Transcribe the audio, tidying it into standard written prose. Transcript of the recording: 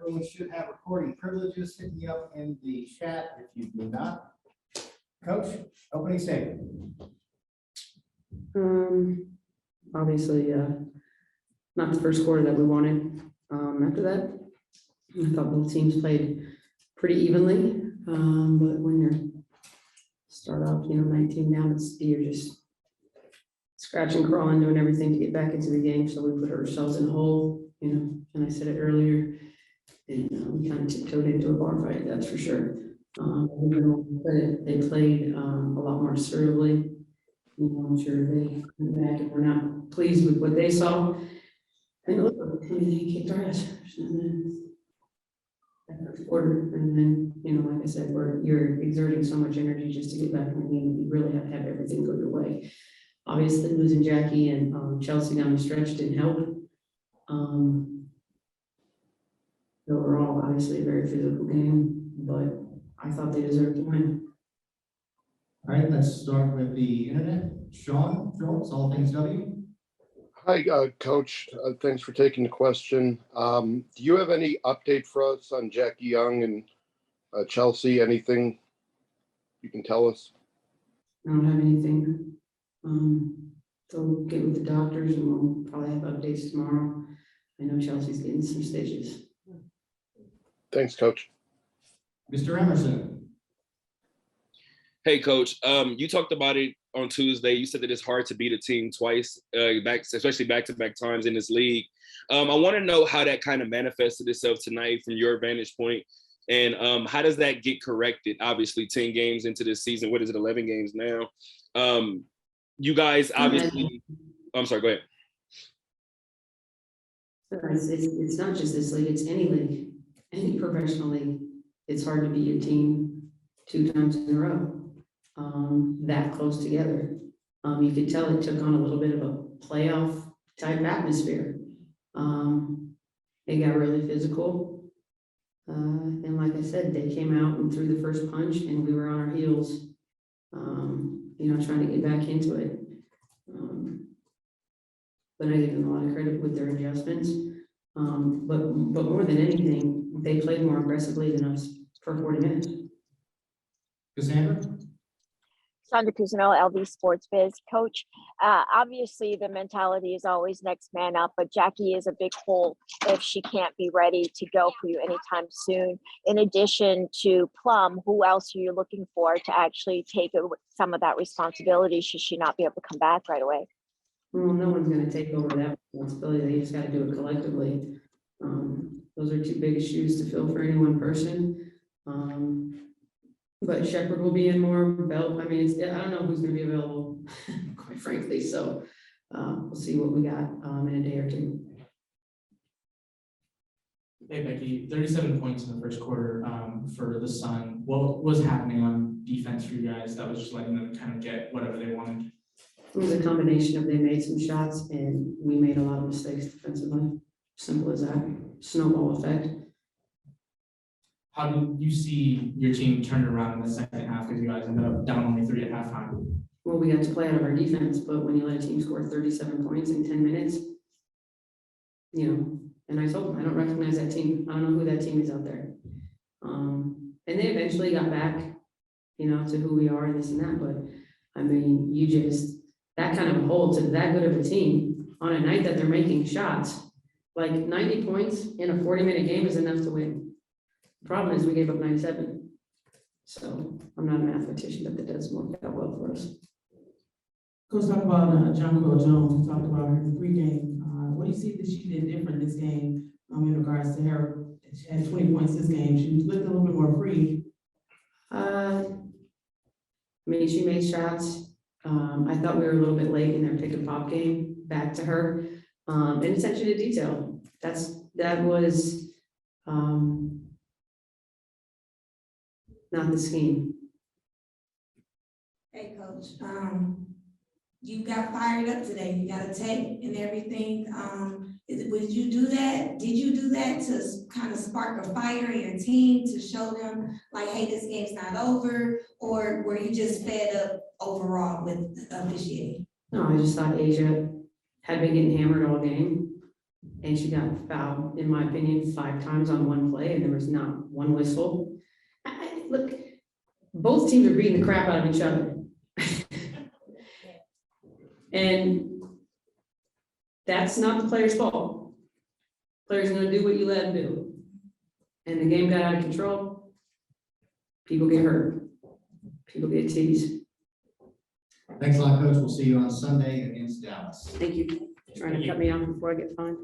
everyone should have recording privileges. Hit me up in the chat if you do not. Coach, opening statement. Obviously, not the first quarter that we wanted. After that, I thought both teams played pretty evenly. But when you start off, 19 down, you're just scratching, crawling, doing everything to get back into the game. So we put ourselves in a hole, and I said it earlier, and we kind of tiptoed into a bar fight, that's for sure. But they played a lot more assertively. I'm sure they went back and were not pleased with what they saw. And look, they kicked our ass that first quarter, and then, like I said, you're exerting so much energy just to get back in the game. You really have to have everything go your way. Obviously, losing Jackie and Chelsea down the stretch didn't help. Overall, obviously, a very physical game, but I thought they deserved to win. All right, let's start with the internet. Sean Phillips, All Things W. Hi, Coach. Thanks for taking the question. Do you have any update for us on Jackie Young and Chelsea? Anything you can tell us? I don't have anything. They'll get with the doctors and we'll probably have updates tomorrow. I know Chelsea's getting some stitches. Thanks, Coach. Mr. Emerson. Hey, Coach. You talked about it on Tuesday. You said that it's hard to beat a team twice, especially back-to-back times in this league. I want to know how that kind of manifested itself tonight from your vantage point, and how does that get corrected? Obviously, 10 games into this season. What is it, 11 games now? You guys obviously – I'm sorry, go ahead. It's not just this league, it's any league, any professional league. It's hard to beat your team 2 times in a row. That close together. You could tell it took on a little bit of a playoff type atmosphere. It got really physical. And like I said, they came out and threw the first punch and we were on our heels, trying to get back into it. But I give them a lot of credit with their adjustments. But more than anything, they played more aggressively than us for 40 minutes. Cassandra. Sandra Cousineau, LV Sports Biz. Coach, obviously the mentality is always next man up, but Jackie is a big hole if she can't be ready to go for you anytime soon. In addition to Plum, who else are you looking for to actually take some of that responsibility should she not be able to come back right away? Well, no one's going to take over that responsibility. They just got to do it collectively. Those are 2 biggest shoes to fill for any one person. But Shepard will be in more. Belt. I mean, I don't know who's going to be available, quite frankly. So we'll see what we got in a day or 2. Hey, Becky, 37 points in the first quarter for the Sun. What was happening on defense for you guys that was just letting them kind of get whatever they wanted? It was a combination of they made some shots and we made a lot of mistakes defensively. Simple as that. Snowball effect. How did you see your team turn around in the second half because you guys ended up down only 3 at halftime? Well, we got to play out of our defense, but when you let a team score 37 points in 10 minutes, and I told them, I don't recognize that team. I don't know who that team is out there. And they eventually got back, to who we are and this and that. But I mean, that kind of hold to that good of a team on a night that they're making shots, like 90 points in a 40-minute game is enough to win. The problem is we gave up 97. So I'm not a mathematician, but that does work out well for us. Coach, talk about Jonquil Jones. We talked about her pregame. What do you see that she did different this game in regards to her? She had 20 points this game. She looked a little bit more free. She made shots. I thought we were a little bit late in their pick and pop game. Back to her, and attention to detail. That was not the scheme. Hey, Coach. You got fired up today. You got a tape and everything. Would you do that? Did you do that to kind of spark a fire in your team to show them like, hey, this game's not over? Or were you just fed up overall with officiating? No, I just thought Asia had been getting hammered all game. And she got fouled, in my opinion, 5 times on one play, and there was not one whistle. Look, both teams are beating the crap out of each other. And that's not the player's fault. Player's gonna do what you let them do. And the game got out of control. People get hurt. People get teased. Thanks a lot, Coach. We'll see you on Sunday against Dallas. Thank you. Trying to cut me off before I get fined.